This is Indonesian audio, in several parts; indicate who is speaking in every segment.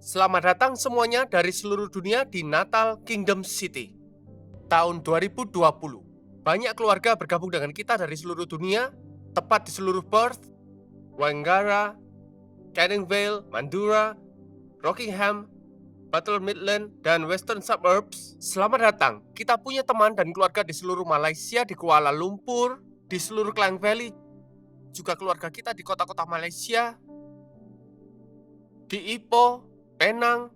Speaker 1: Selamat datang semuanya dari seluruh dunia di Natal Kingdom City tahun 2020. Banyak keluarga bergabung dengan kita dari seluruh dunia, tepat di seluruh Perth, Wangara, Canning Vale, Mandurah, Rockingham, Battle Midland, dan Western Suburbs. Selamat datang. Kita punya teman dan keluarga di seluruh Malaysia, di Kuala Lumpur, di seluruh Klang Valley, juga keluarga kita di kota-kota Malaysia, di Ipoh, Penang,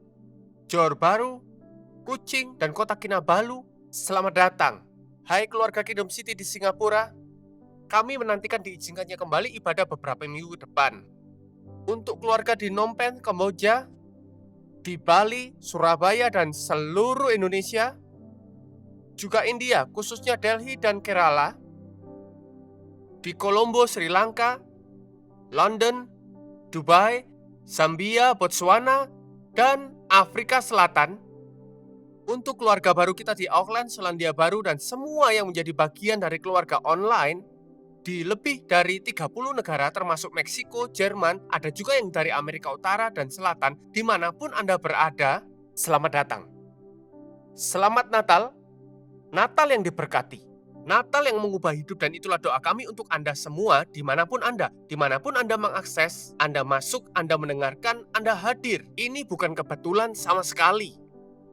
Speaker 1: Johor Bahru, Kuching, dan kota Kinabalu. Selamat datang. Hai keluarga Kingdom City di Singapura, kami menantikan diizinkannya kembali ibadah beberapa minggu ke depan. Untuk keluarga di Phnom Penh, Kamboja, di Bali, Surabaya, dan seluruh Indonesia, juga India, khususnya Delhi dan Kerala, di Colombo, Sri Lanka, London, Dubai, Zambia, Botswana, dan Afrika Selatan. Untuk keluarga baru kita di Auckland, Selandia Baru, dan semua yang menjadi bagian dari keluarga online di lebih dari 30 negara termasuk Meksiko, Jerman, ada juga yang dari Amerika Utara dan Selatan, dimanapun Anda berada, selamat datang. Selamat Natal, Natal yang diberkati, Natal yang mengubah hidup, dan itulah doa kami untuk Anda semua dimanapun Anda mengakses, Anda masuk, Anda mendengarkan, Anda hadir. Ini bukan kebetulan sama sekali.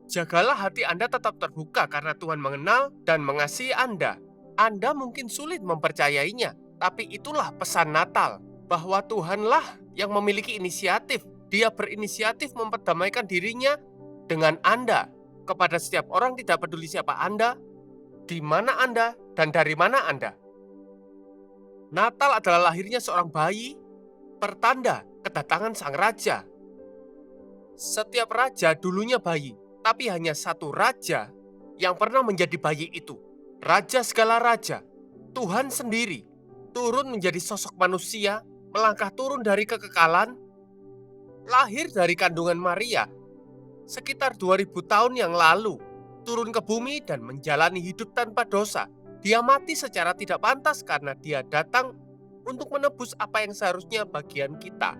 Speaker 1: Jagalah hati Anda tetap terbuka karena Tuhan mengenal dan mengasihi Anda. Anda mungkin sulit mempercayainya, tapi itulah pesan Natal, bahwa Tuhanlah yang memiliki inisiatif. Dia berinisiatif memperdamaikan dirinya dengan Anda. Kepada setiap orang, tidak peduli siapa Anda, di mana Anda, dan dari mana Anda. Natal adalah lahirnya seorang bayi, pertanda kedatangan sang raja. Setiap raja dulunya bayi, tapi hanya satu raja yang pernah menjadi bayi itu. Raja segala raja, Tuhan sendiri, turun menjadi sosok manusia, melangkah turun dari kekekalan, lahir dari kandungan Maria, sekitar 2000 tahun yang lalu, turun ke bumi dan menjalani hidup tanpa dosa. Dia mati secara tidak pantas karena dia datang untuk menebus apa yang seharusnya bagian kita.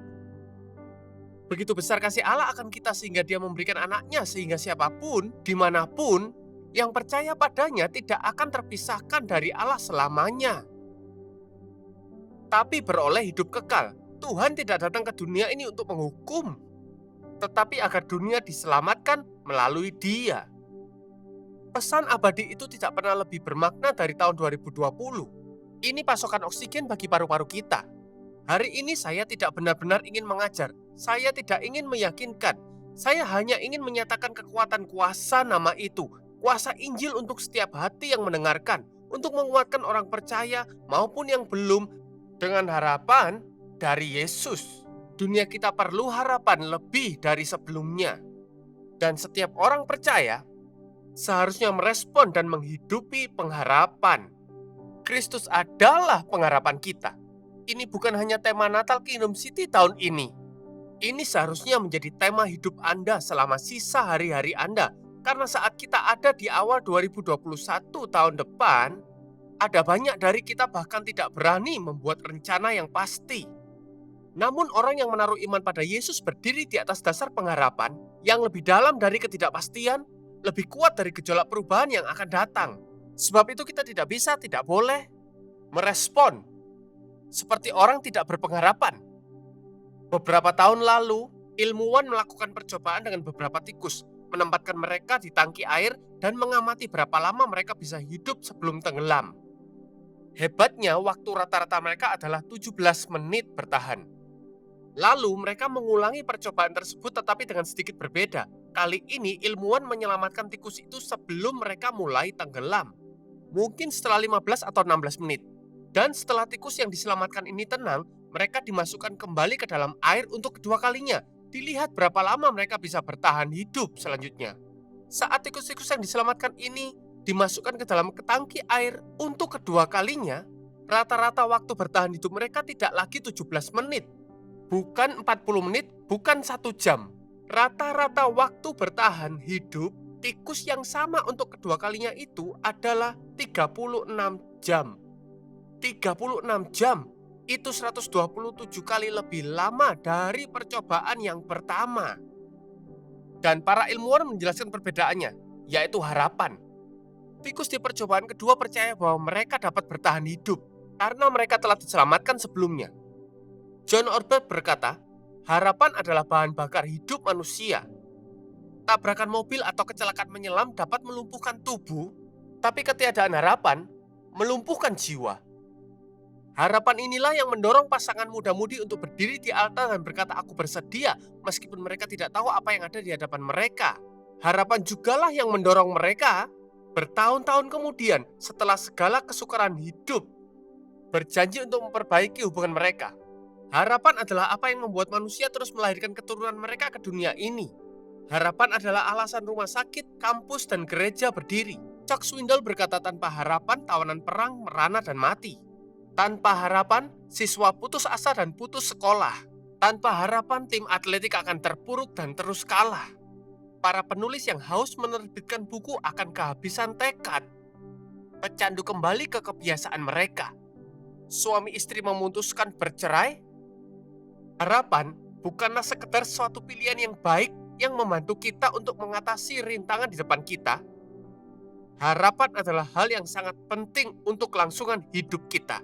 Speaker 1: Begitu besar kasih Allah akan kita sehingga dia memberikan anaknya, sehingga siapapun, dimanapun, yang percaya padanya tidak akan terpisahkan dari Allah selamanya, tapi beroleh hidup kekal. Tuhan tidak datang ke dunia ini untuk menghukum, tetapi agar dunia diselamatkan melalui Dia. Pesan abadi itu tidak pernah lebih bermakna dari tahun 2020. Ini pasokan oksigen bagi paru-paru kita. Hari ini saya tidak benar-benar ingin mengajar, saya tidak ingin meyakinkan, saya hanya ingin menyatakan kekuatan kuasa nama itu, kuasa Injil untuk setiap hati yang mendengarkan, untuk menguatkan orang percaya maupun yang belum, dengan harapan dari Yesus. Dunia kita perlu harapan lebih dari sebelumnya. Dan setiap orang percaya seharusnya merespon dan menghidupi pengharapan. Kristus adalah pengharapan kita. Ini bukan hanya tema Natal Kingdom City tahun ini. Ini seharusnya menjadi tema hidup Anda selama sisa hari-hari Anda. Karena saat kita ada di awal 2021 tahun depan, ada banyak dari kita bahkan tidak berani membuat rencana yang pasti. Namun orang yang menaruh iman pada Yesus berdiri di atas dasar pengharapan yang lebih dalam dari ketidakpastian, lebih kuat dari gejolak perubahan yang akan datang. Sebab itu kita tidak bisa, tidak boleh merespon seperti orang tidak berpengharapan. Beberapa tahun lalu, ilmuwan melakukan percobaan dengan beberapa tikus, menempatkan mereka di tangki air dan mengamati berapa lama mereka bisa hidup sebelum tenggelam. Hebatnya, waktu rata-rata mereka adalah 17 menit bertahan. Lalu mereka mengulangi percobaan tersebut tetapi dengan sedikit berbeda. Kali ini ilmuwan menyelamatkan tikus itu sebelum mereka mulai tenggelam. Mungkin setelah 15 atau 16 menit. Dan setelah tikus yang diselamatkan ini tenang, mereka dimasukkan kembali ke dalam air untuk kedua kalinya. Dilihat berapa lama mereka bisa bertahan hidup selanjutnya. Saat tikus-tikus yang diselamatkan ini dimasukkan ke dalam tangki air untuk kedua kalinya, rata-rata waktu bertahan hidup mereka tidak lagi 17 menit. Bukan 40 menit, bukan 1 jam. Rata-rata waktu bertahan hidup tikus yang sama untuk kedua kalinya itu adalah 36 jam. 36 jam, itu 127 kali lebih lama dari percobaan yang pertama. Dan para ilmuwan menjelaskan perbedaannya, yaitu harapan. Tikus di percobaan kedua percaya bahwa mereka dapat bertahan hidup karena mereka telah diselamatkan sebelumnya. John Ortberg berkata, harapan adalah bahan bakar hidup manusia. Tabrakan mobil atau kecelakaan menyelam dapat melumpuhkan tubuh, tapi ketiadaan harapan melumpuhkan jiwa. Harapan inilah yang mendorong pasangan muda-mudi untuk berdiri di altar dan berkata, "Aku bersedia," meskipun mereka tidak tahu apa yang ada di hadapan mereka. Harapan jugalah yang mendorong mereka bertahun-tahun kemudian setelah segala kesukaran hidup berjanji untuk memperbaiki hubungan mereka. Harapan adalah apa yang membuat manusia terus melahirkan keturunan mereka ke dunia ini. Harapan adalah alasan rumah sakit, kampus, dan gereja berdiri. Chuck Swindoll berkata, tanpa harapan tawanan perang, merana, dan mati. Tanpa harapan, siswa putus asa dan putus sekolah. Tanpa harapan, tim atletik akan terpuruk dan terus kalah. Para penulis yang haus menerbitkan buku akan kehabisan tekad, pecandu kembali ke kebiasaan mereka. Suami istri memutuskan bercerai. Harapan bukanlah sekedar suatu pilihan yang baik yang membantu kita untuk mengatasi rintangan di depan kita. Harapan adalah hal yang sangat penting untuk kelangsungan hidup kita.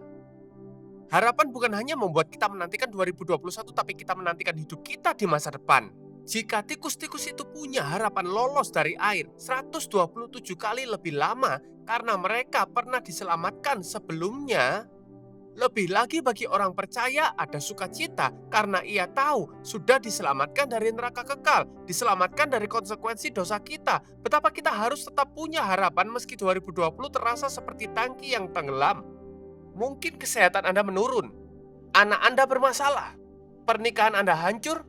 Speaker 1: Harapan bukan hanya membuat kita menantikan 2021, tapi kita menantikan hidup kita di masa depan. Jika tikus-tikus itu punya harapan lolos dari air 127 kali lebih lama karena mereka pernah diselamatkan sebelumnya, lebih lagi bagi orang percaya ada sukacita karena ia tahu sudah diselamatkan dari neraka kekal, diselamatkan dari konsekuensi dosa kita. Betapa kita harus tetap punya harapan meski 2020 terasa seperti tangki yang tenggelam. Mungkin kesehatan Anda menurun, anak Anda bermasalah, pernikahan Anda hancur,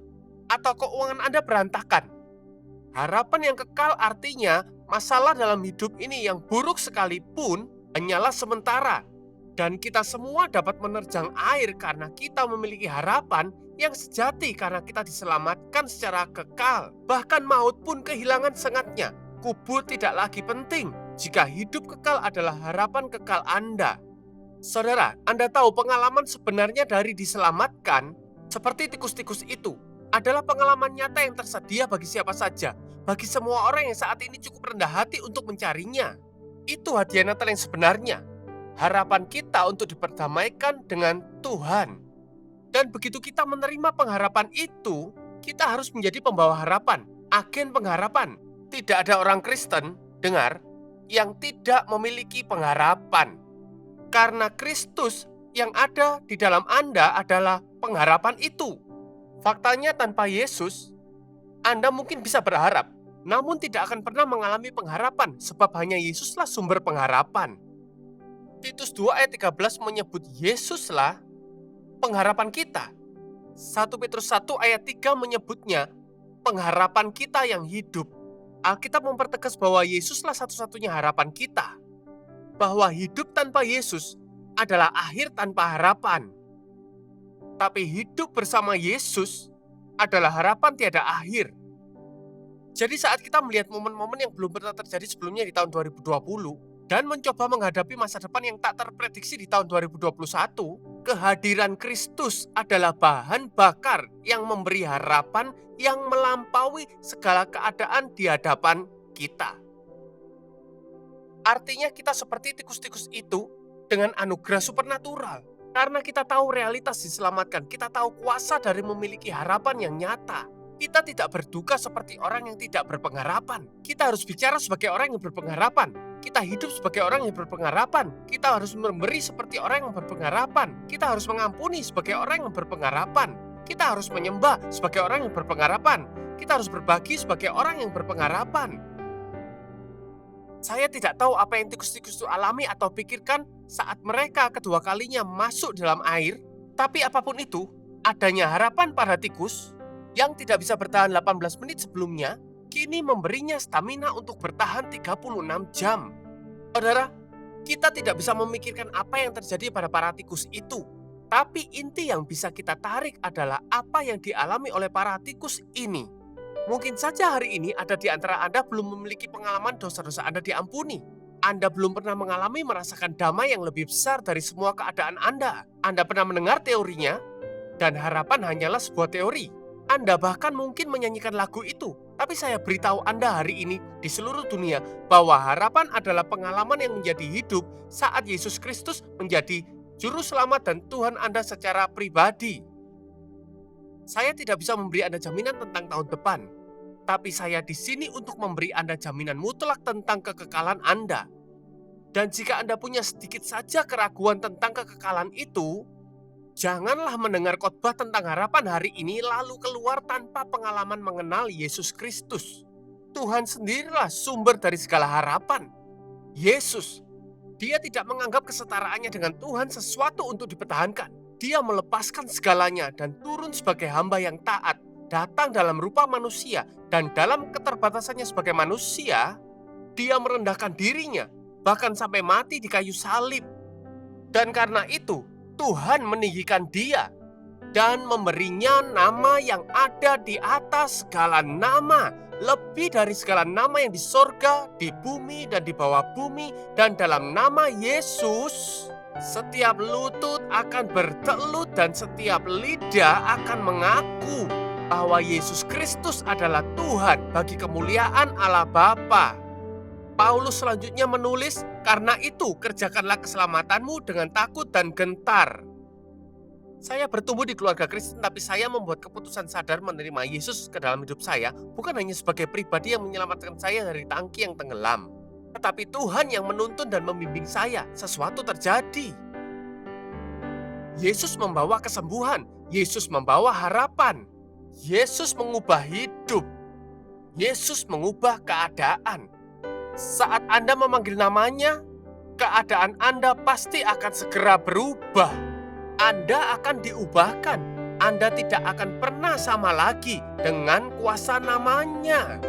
Speaker 1: atau keuangan Anda berantakan. Harapan yang kekal artinya masalah dalam hidup ini yang buruk sekalipun hanyalah sementara. Dan kita semua dapat menerjang air karena kita memiliki harapan yang sejati karena kita diselamatkan secara kekal. Bahkan maut pun kehilangan sengatnya. Kubur tidak lagi penting jika hidup kekal adalah harapan kekal Anda. Saudara, Anda tahu pengalaman sebenarnya dari diselamatkan seperti tikus-tikus itu adalah pengalaman nyata yang tersedia bagi siapa saja, bagi semua orang yang saat ini cukup rendah hati untuk mencarinya. Itu hadiah Natal yang sebenarnya. Harapan kita untuk diperdamaikan dengan Tuhan. Dan begitu kita menerima pengharapan itu, kita harus menjadi pembawa harapan, agen pengharapan. Tidak ada orang Kristen, dengar, yang tidak memiliki pengharapan. Karena Kristus yang ada di dalam Anda adalah pengharapan itu. Faktanya tanpa Yesus, Anda mungkin bisa berharap, namun tidak akan pernah mengalami pengharapan sebab hanya Yesuslah sumber pengharapan. Titus 2 ayat 13 menyebut Yesuslah pengharapan kita. 1 Petrus 1 ayat 3 menyebutnya pengharapan kita yang hidup. Alkitab mempertegas bahwa Yesuslah satu-satunya harapan kita. Bahwa hidup tanpa Yesus adalah akhir tanpa harapan. Tapi hidup bersama Yesus adalah harapan tiada akhir. Jadi saat kita melihat momen-momen yang belum pernah terjadi sebelumnya di tahun 2020 dan mencoba menghadapi masa depan yang tak terprediksi di tahun 2021, kehadiran Kristus adalah bahan bakar yang memberi harapan yang melampaui segala keadaan di hadapan kita. Artinya kita seperti tikus-tikus itu dengan anugerah supernatural. Karena kita tahu realitas diselamatkan, kita tahu kuasa dari memiliki harapan yang nyata. Kita tidak berduka seperti orang yang tidak berpengharapan. Kita harus bicara sebagai orang yang berpengharapan. Kita hidup sebagai orang yang berpengharapan. Kita harus memberi seperti orang yang berpengharapan. Kita harus mengampuni sebagai orang yang berpengharapan. Kita harus menyembah sebagai orang yang berpengharapan. Kita harus berbagi sebagai orang yang berpengharapan. Saya tidak tahu apa yang tikus-tikus itu alami atau pikirkan saat mereka kedua kalinya masuk dalam air. Tapi apapun itu, adanya harapan pada tikus yang tidak bisa bertahan 18 menit sebelumnya, kini memberinya stamina untuk bertahan 36 jam. Saudara, kita tidak bisa memikirkan apa yang terjadi pada para tikus itu. Tapi inti yang bisa kita tarik adalah apa yang dialami oleh para tikus ini. Mungkin saja hari ini ada di antara Anda belum memiliki pengalaman dosa-dosa Anda diampuni. Anda belum pernah mengalami merasakan damai yang lebih besar dari semua keadaan Anda. Anda pernah mendengar teorinya, dan harapan hanyalah sebuah teori. Anda bahkan mungkin menyanyikan lagu itu, tapi saya beritahu Anda hari ini di seluruh dunia bahwa harapan adalah pengalaman yang menjadi hidup saat Yesus Kristus menjadi Juru Selamat dan Tuhan Anda secara pribadi. Saya tidak bisa memberi Anda jaminan tentang tahun depan, tapi saya di sini untuk memberi Anda jaminan mutlak tentang kekekalan Anda. Dan jika Anda punya sedikit saja keraguan tentang kekekalan itu, janganlah mendengar khotbah tentang harapan hari ini lalu keluar tanpa pengalaman mengenal Yesus Kristus. Tuhan sendirilah sumber dari segala harapan. Yesus, Dia tidak menganggap kesetaraannya dengan Tuhan sesuatu untuk dipertahankan. Dia melepaskan segalanya dan turun sebagai hamba yang taat, datang dalam rupa manusia, dan dalam keterbatasannya sebagai manusia, Dia merendahkan dirinya, bahkan sampai mati di kayu salib. Dan karena itu, Tuhan meninggikan Dia dan memberinya nama yang ada di atas segala nama, lebih dari segala nama yang di sorga, di bumi, dan di bawah bumi. Dan dalam nama Yesus, setiap lutut akan bertelut dan setiap lidah akan mengaku bahwa Yesus Kristus adalah Tuhan bagi kemuliaan Allah Bapa. Paulus selanjutnya menulis, karena itu kerjakanlah keselamatanmu dengan takut dan gentar. Saya bertumbuh di keluarga Kristen, tapi saya membuat keputusan sadar menerima Yesus ke dalam hidup saya, bukan hanya sebagai pribadi yang menyelamatkan saya dari tangki yang tenggelam, tetapi Tuhan yang menuntun dan membimbing saya. Sesuatu terjadi. Yesus membawa kesembuhan, Yesus membawa harapan, Yesus mengubah hidup, Yesus mengubah keadaan. Saat Anda memanggil namanya, keadaan Anda pasti akan segera berubah. Anda akan diubahkan. Anda tidak akan pernah sama lagi dengan kuasa namanya.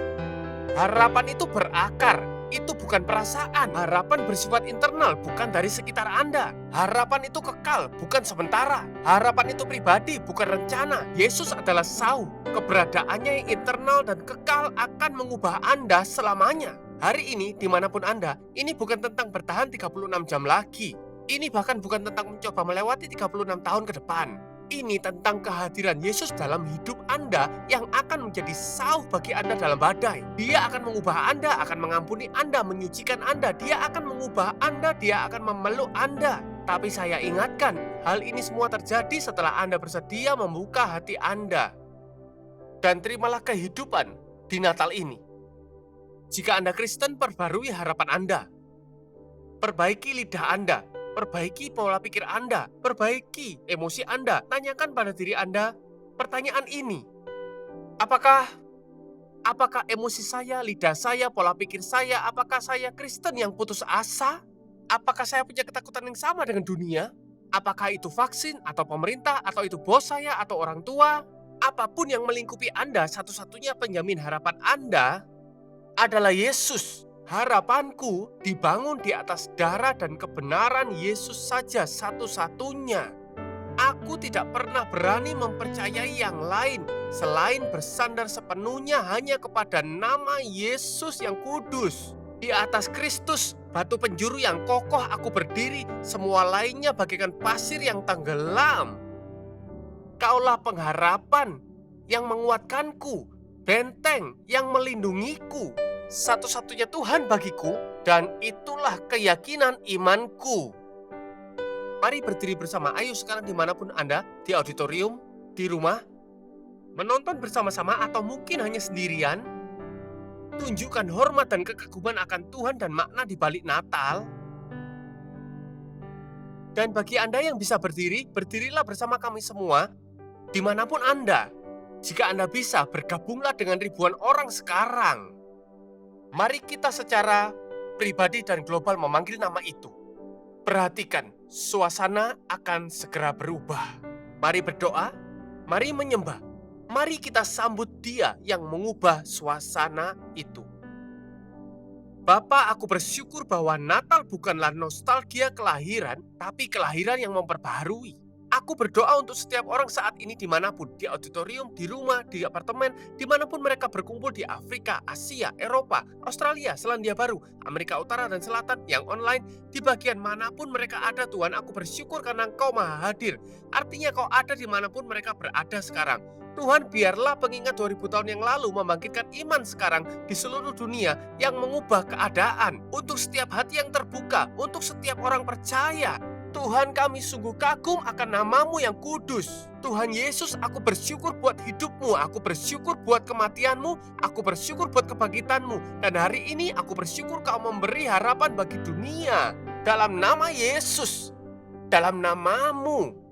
Speaker 1: Harapan itu berakar. Itu bukan perasaan. Harapan bersifat internal, bukan dari sekitar Anda. Harapan itu kekal, bukan sementara. Harapan itu pribadi, bukan rencana. Yesus adalah sauh. Keberadaannya yang internal dan kekal akan mengubah Anda selamanya. Hari ini, dimanapun Anda, ini bukan tentang bertahan 36 jam lagi. Ini bahkan bukan tentang mencoba melewati 36 tahun ke depan. Ini tentang kehadiran Yesus dalam hidup Anda yang akan menjadi sauh bagi Anda dalam badai. Dia akan mengubah Anda, akan mengampuni Anda, menyucikan Anda. Dia akan mengubah Anda, Dia akan memeluk Anda. Tapi saya ingatkan, hal ini semua terjadi setelah Anda bersedia membuka hati Anda. Dan terimalah kehidupan di Natal ini. Jika Anda Kristen, perbarui harapan Anda. Perbaiki lidah Anda. Perbaiki pola pikir Anda, perbaiki emosi Anda. Tanyakan pada diri Anda pertanyaan ini. Apakah emosi saya, lidah saya, pola pikir saya, apakah saya Kristen yang putus asa? Apakah saya punya ketakutan yang sama dengan dunia? Apakah itu vaksin, atau pemerintah, atau itu bos saya, atau orang tua? Apapun yang melingkupi Anda, satu-satunya penjamin harapan Anda adalah Yesus. Harapanku dibangun di atas darah dan kebenaran Yesus saja satu-satunya. Aku tidak pernah berani mempercayai yang lain selain bersandar sepenuhnya hanya kepada nama Yesus yang kudus. Di atas Kristus, batu penjuru yang kokoh aku berdiri, semua lainnya bagaikan pasir yang tenggelam. Kaulah pengharapan yang menguatkanku, benteng yang melindungiku, satu-satunya Tuhan bagiku, dan itulah keyakinan imanku. Mari berdiri bersama, ayo sekarang dimanapun Anda, di auditorium, di rumah, menonton bersama-sama atau mungkin hanya sendirian. Tunjukkan hormat dan kekaguman akan Tuhan dan makna di balik Natal. Dan bagi Anda yang bisa berdiri, berdirilah bersama kami semua, dimanapun Anda. Jika Anda bisa, bergabunglah dengan ribuan orang sekarang. Mari kita secara pribadi dan global memanggil nama itu. Perhatikan, suasana akan segera berubah. Mari berdoa, mari menyembah. Mari kita sambut Dia yang mengubah suasana itu. Bapa, aku bersyukur bahwa Natal bukanlah nostalgia kelahiran, tapi kelahiran yang memperbaharui. Aku berdoa untuk setiap orang saat ini dimanapun, di auditorium, di rumah, di apartemen, dimanapun mereka berkumpul di Afrika, Asia, Eropa, Australia, Selandia Baru, Amerika Utara dan Selatan, yang online, di bagian manapun mereka ada. Tuhan, aku bersyukur karena Engkau maha hadir. Artinya Kau ada dimanapun mereka berada sekarang. Tuhan, biarlah pengingat 2000 tahun yang lalu membangkitkan iman sekarang di seluruh dunia yang mengubah keadaan untuk setiap hati yang terbuka, untuk setiap orang percaya. Tuhan, kami sungguh kagum akan nama-Mu yang kudus. Tuhan Yesus, aku bersyukur buat hidup-Mu, aku bersyukur buat kematian-Mu, aku bersyukur buat kebangkitan-Mu. Dan hari ini aku bersyukur Kau memberi harapan bagi dunia. Dalam nama Yesus, dalam nama-Mu,